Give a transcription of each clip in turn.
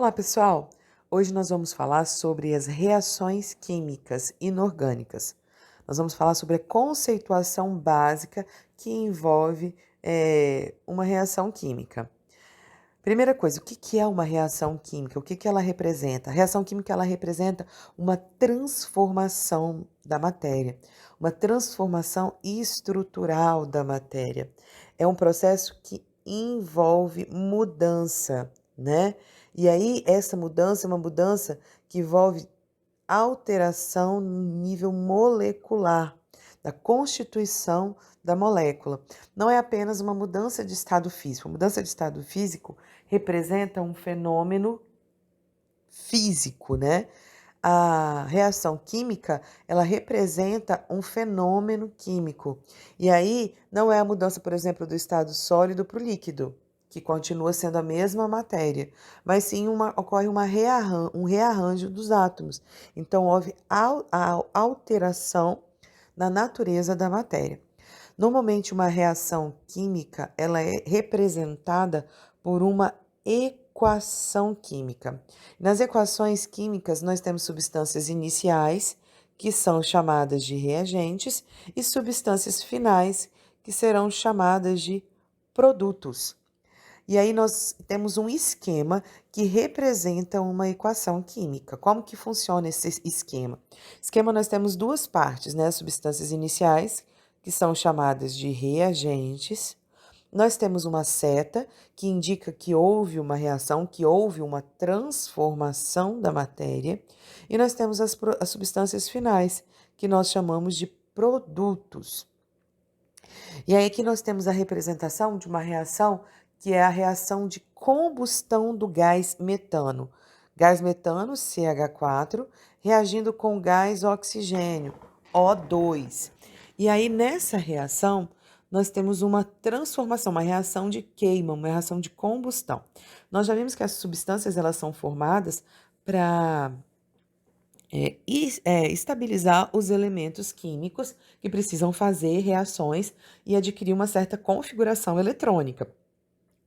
Olá, pessoal! Hoje nós vamos falar sobre as reações químicas inorgânicas. Nós vamos falar sobre a conceituação básica que envolve uma reação química. Primeira coisa, o que é uma reação química? O que ela representa? A reação química ela representa uma transformação da matéria, uma transformação estrutural da matéria. É um processo que envolve mudança, né? E aí, essa mudança é uma mudança que envolve alteração no nível molecular, da constituição da molécula. Não é apenas uma mudança de estado físico. A mudança de estado físico representa um fenômeno físico, né? A reação química, ela representa um fenômeno químico. E aí, não é a mudança, por exemplo, do estado sólido para o líquido, que continua sendo a mesma matéria, mas sim ocorre um rearranjo dos átomos. Então, houve a alteração na natureza da matéria. Normalmente, uma reação química, ela é representada por uma equação química. Nas equações químicas, nós temos substâncias iniciais, que são chamadas de reagentes, e substâncias finais, que serão chamadas de produtos. E aí nós temos um esquema que representa uma equação química. Como que funciona esse esquema? Esquema nós temos duas partes, né? As substâncias iniciais, que são chamadas de reagentes. Nós temos uma seta que indica que houve uma reação, que houve uma transformação da matéria. E nós temos as substâncias finais, que nós chamamos de produtos. E aí aqui nós temos a representação de uma reação que é a reação de combustão do gás metano. Gás metano, CH4, reagindo com gás oxigênio, O2. E aí nessa reação nós temos uma transformação, uma reação de queima, uma reação de combustão. Nós já vimos que as substâncias elas são formadas para estabilizar os elementos químicos que precisam fazer reações e adquirir uma certa configuração eletrônica.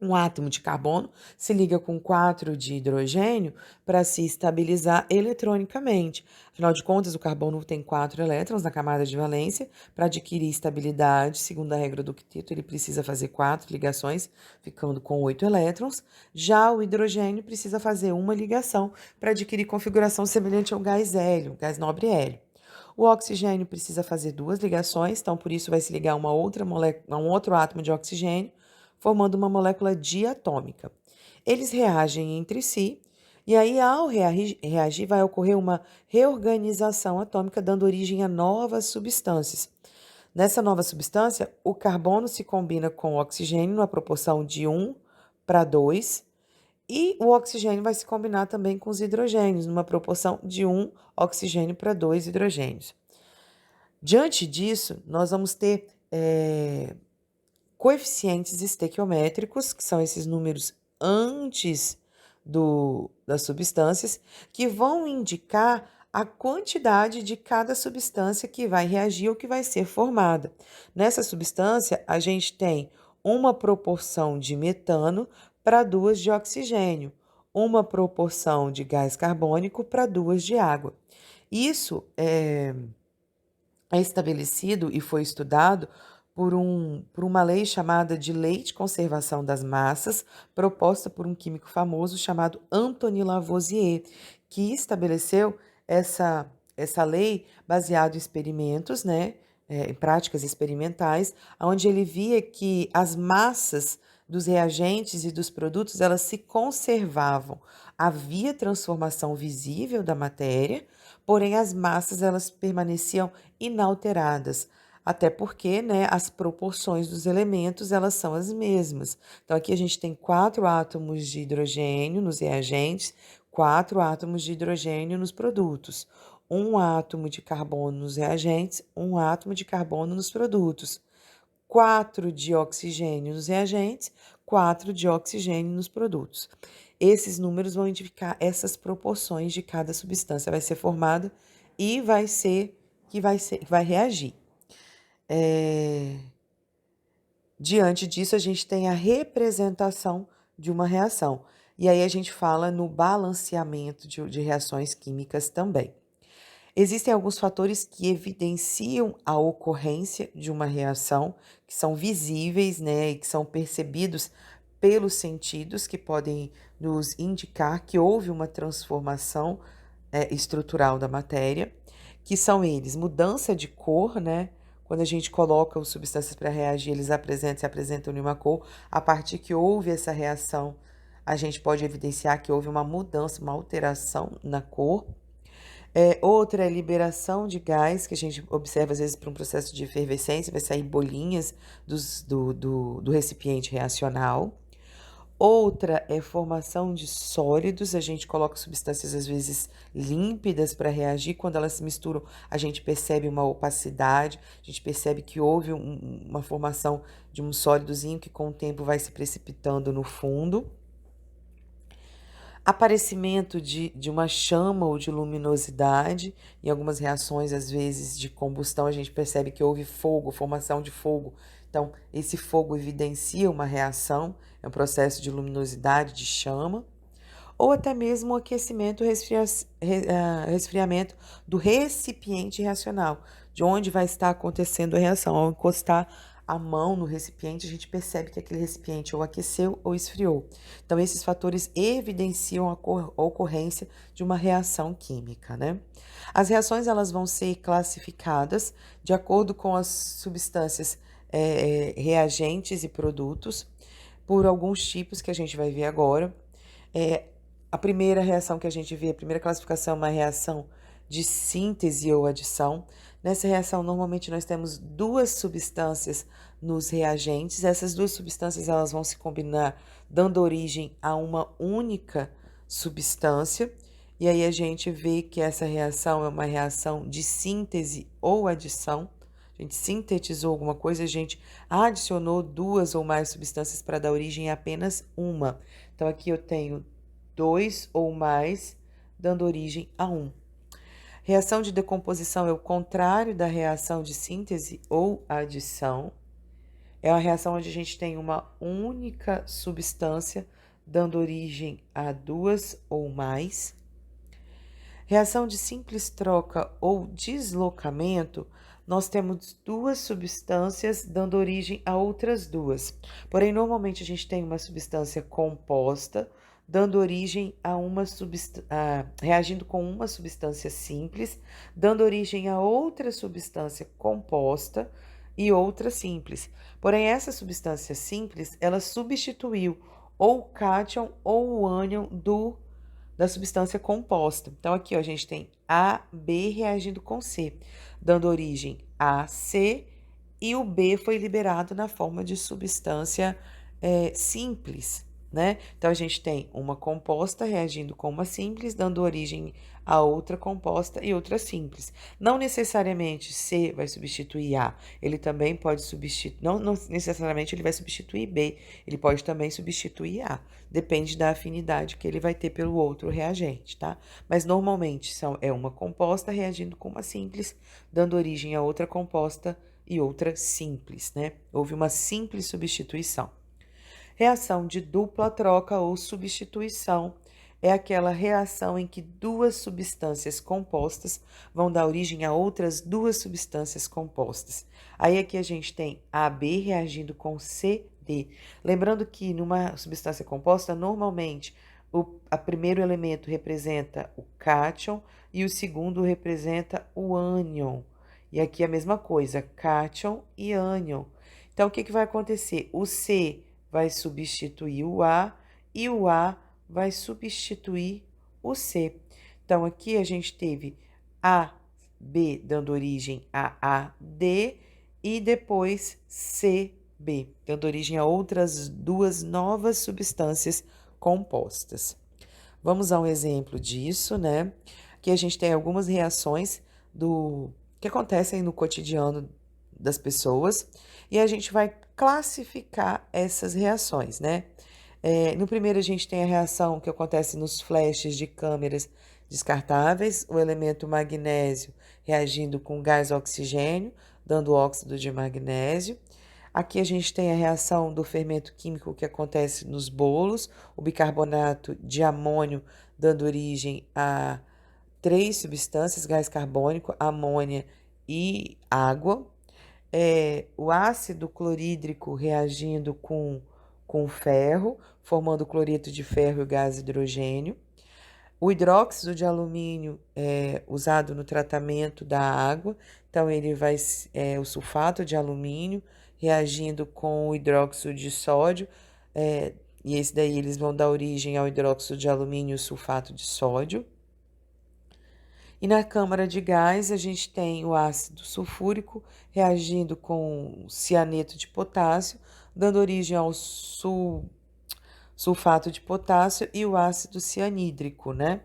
Um átomo de carbono se liga com 4 de hidrogênio para se estabilizar eletronicamente. Afinal de contas, o carbono tem 4 elétrons na camada de valência. Para adquirir estabilidade, segundo a regra do quinteto, ele precisa fazer 4 ligações, ficando com 8 elétrons. Já o hidrogênio precisa fazer uma ligação para adquirir configuração semelhante ao gás hélio, gás nobre hélio. O oxigênio precisa fazer 2 ligações, então por isso vai se ligar a um outro átomo de oxigênio, formando uma molécula diatômica. Eles reagem entre si, e aí, ao reagir, vai ocorrer uma reorganização atômica, dando origem a novas substâncias. Nessa nova substância, o carbono se combina com o oxigênio numa proporção de 1:2, e o oxigênio vai se combinar também com os hidrogênios, numa proporção de 1 oxigênio para 2 hidrogênios. Diante disso, nós vamos ter coeficientes estequiométricos, que são esses números antes das substâncias, que vão indicar a quantidade de cada substância que vai reagir ou que vai ser formada. Nessa substância, a gente tem uma proporção de metano para 2 de oxigênio, uma proporção de gás carbônico para 2 de água. Isso é estabelecido e foi estudado por uma lei chamada de Lei de Conservação das Massas, proposta por um químico famoso chamado Anthony Lavoisier, que estabeleceu essa lei baseado em experimentos, né, em práticas experimentais, onde ele via que as massas dos reagentes e dos produtos elas se conservavam. Havia transformação visível da matéria, porém as massas elas permaneciam inalteradas. Até porque, né, as proporções dos elementos, elas são as mesmas. Então, aqui a gente tem 4 átomos de hidrogênio nos reagentes, 4 átomos de hidrogênio nos produtos, 1 átomo de carbono nos reagentes, 1 átomo de carbono nos produtos, 4 de oxigênio nos reagentes, 4 de oxigênio nos produtos. Esses números vão indicar essas proporções de cada substância vai ser formada e vai reagir. Diante disso, a gente tem a representação de uma reação. E aí a gente fala no balanceamento de reações químicas também. Existem alguns fatores que evidenciam a ocorrência de uma reação, que são visíveis, né, e que são percebidos pelos sentidos, que podem nos indicar que houve uma transformação estrutural da matéria, que são eles: mudança de cor, né? Quando a gente coloca as substâncias para reagir, eles se apresentam em uma cor. A partir que houve essa reação, a gente pode evidenciar que houve uma mudança, uma alteração na cor. Outra é a liberação de gás, que a gente observa às vezes por um processo de efervescência, vai sair bolinhas do recipiente reacional. Outra é formação de sólidos, a gente coloca substâncias às vezes límpidas para reagir, quando elas se misturam, a gente percebe uma opacidade, a gente percebe que houve uma formação de um sólidozinho que com o tempo vai se precipitando no fundo. Aparecimento de uma chama ou de luminosidade. Em algumas reações, às vezes, de combustão, a gente percebe que houve fogo, formação de fogo. Então, esse fogo evidencia uma reação, é um processo de luminosidade, de chama. Ou até mesmo o aquecimento, resfriamento do recipiente reacional, de onde vai estar acontecendo a reação. Ao encostar a mão no recipiente, a gente percebe que aquele recipiente ou aqueceu ou esfriou. Então, esses fatores evidenciam a ocorrência de uma reação química, né? As reações elas vão ser classificadas de acordo com as substâncias reagentes e produtos, por alguns tipos que a gente vai ver agora. A primeira reação que a gente vê, a primeira classificação é uma reação de síntese ou adição. Nessa reação, normalmente nós temos duas substâncias nos reagentes. Essas duas substâncias elas vão se combinar, dando origem a uma única substância. E aí a gente vê que essa reação é uma reação de síntese ou adição. A gente sintetizou alguma coisa, a gente adicionou duas ou mais substâncias para dar origem a apenas uma. Então, aqui eu tenho dois ou mais, dando origem a um. Reação de decomposição é o contrário da reação de síntese ou adição. É uma reação onde a gente tem uma única substância, dando origem a duas ou mais. Reação de simples troca ou deslocamento, nós temos duas substâncias dando origem a outras duas. Porém, normalmente a gente tem uma substância composta, dando origem a uma reagindo com uma substância simples, dando origem a outra substância composta e outra simples. Porém, essa substância simples, ela substituiu ou o cátion ou o ânion da substância composta. Então, aqui ó, a gente tem A, B reagindo com C, dando origem a C, e o B foi liberado na forma de substância simples, né? Então, a gente tem uma composta reagindo com uma simples, dando origem a outra composta e outra simples. Não necessariamente C vai substituir A, ele também pode substituir, não necessariamente ele vai substituir B, ele pode também substituir A, depende da afinidade que ele vai ter pelo outro reagente, tá? Mas normalmente é uma composta reagindo com uma simples, dando origem a outra composta e outra simples, né? Houve uma simples substituição. Reação de dupla troca ou substituição é aquela reação em que duas substâncias compostas vão dar origem a outras duas substâncias compostas. Aí aqui a gente tem AB reagindo com CD. Lembrando que numa substância composta, normalmente o primeiro elemento representa o cátion e o segundo representa o ânion. E aqui a mesma coisa, cátion e ânion. Então, o que vai acontecer? O C vai substituir o A e o A vai substituir o C. Então, aqui a gente teve AB dando origem a AD e depois CB, dando origem a outras duas novas substâncias compostas. Vamos a um exemplo disso, né? Aqui a gente tem algumas reações que acontecem no cotidiano das pessoas e a gente vai classificar essas reações, né? No primeiro, a gente tem a reação que acontece nos flashes de câmeras descartáveis, o elemento magnésio reagindo com gás oxigênio, dando óxido de magnésio. Aqui a gente tem a reação do fermento químico que acontece nos bolos, o bicarbonato de amônio dando origem a 3 substâncias: gás carbônico, amônia e água. O ácido clorídrico reagindo com ferro, formando cloreto de ferro e o gás hidrogênio. O hidróxido de alumínio é usado no tratamento da água, então ele vai, o sulfato de alumínio reagindo com o hidróxido de sódio, e esse daí eles vão dar origem ao hidróxido de alumínio e o sulfato de sódio. E na câmara de gás, a gente tem o ácido sulfúrico reagindo com cianeto de potássio, dando origem ao sulfato de potássio e o ácido cianídrico, né?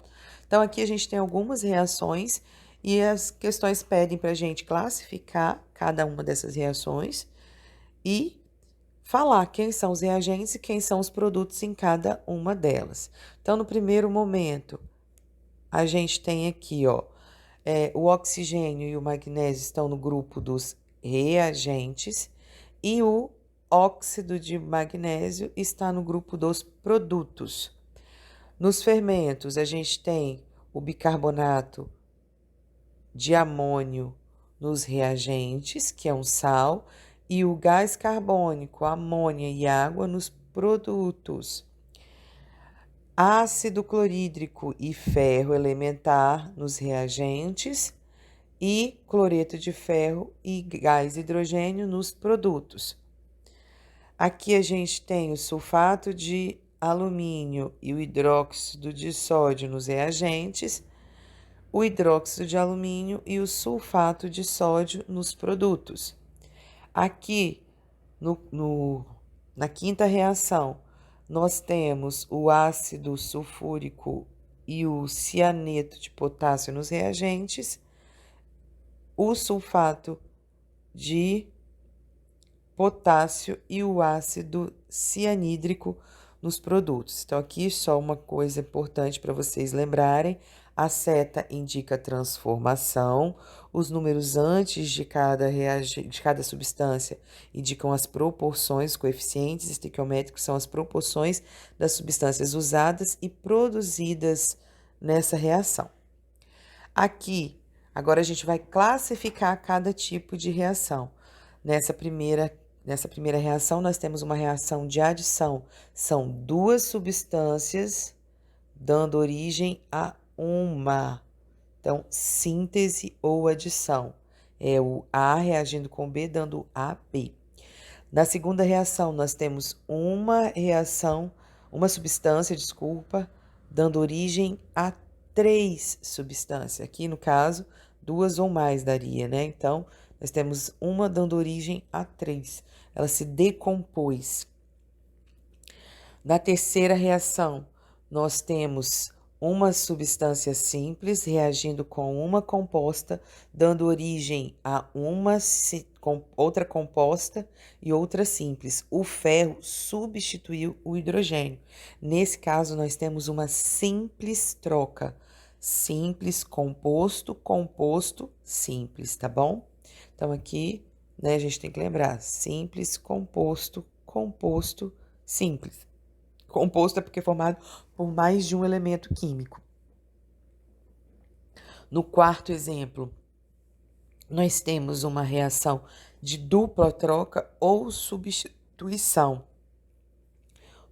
Então, aqui a gente tem algumas reações e as questões pedem para a gente classificar cada uma dessas reações e falar quem são os reagentes e quem são os produtos em cada uma delas. Então, no primeiro momento, a gente tem aqui, ó, o oxigênio e o magnésio estão no grupo dos reagentes e o óxido de magnésio está no grupo dos produtos. Nos fermentos, a gente tem o bicarbonato de amônio nos reagentes, que é um sal, e o gás carbônico, amônia e água nos produtos. Ácido clorídrico e ferro elementar nos reagentes e cloreto de ferro e gás hidrogênio nos produtos. Aqui a gente tem o sulfato de alumínio e o hidróxido de sódio nos reagentes, o hidróxido de alumínio e o sulfato de sódio nos produtos. Aqui, na quinta reação, nós temos o ácido sulfúrico e o cianeto de potássio nos reagentes, o sulfato de potássio e o ácido cianídrico nos produtos. Então, aqui só uma coisa importante para vocês lembrarem: a seta indica transformação, os números antes de cada substância indicam as proporções, coeficientes estequiométricos são as proporções das substâncias usadas e produzidas nessa reação. Aqui, agora a gente vai classificar cada tipo de reação. Nessa primeira reação, nós temos uma reação de adição. São 2 substâncias dando origem a uma. Então, síntese ou adição. É o A reagindo com B, dando AB. Na segunda reação, nós temos uma substância, dando origem a 3 substâncias. Aqui, no caso, 2 ou mais daria, né? Então, nós temos uma dando origem a 3. Ela se decompôs. Na terceira reação, nós temos uma substância simples reagindo com uma composta, dando origem a outra composta e outra simples. O ferro substituiu o hidrogênio. Nesse caso, nós temos uma simples troca. Simples, composto, composto, simples, tá bom? Então, aqui, né, a gente tem que lembrar: simples, composto, composto, simples. Composto é porque é formado por mais de um elemento químico. No quarto exemplo, nós temos uma reação de dupla troca ou substituição.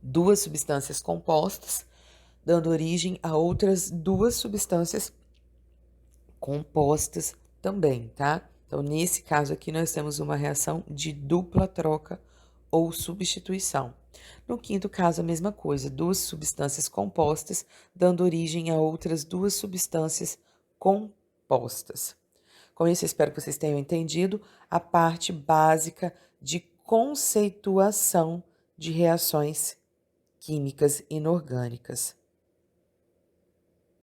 2 substâncias compostas, dando origem a outras 2 substâncias compostas também, tá? Então, nesse caso aqui, nós temos uma reação de dupla troca ou substituição. No quinto caso, a mesma coisa: 2 substâncias compostas, dando origem a outras 2 substâncias compostas. Com isso, eu espero que vocês tenham entendido a parte básica de conceituação de reações químicas inorgânicas.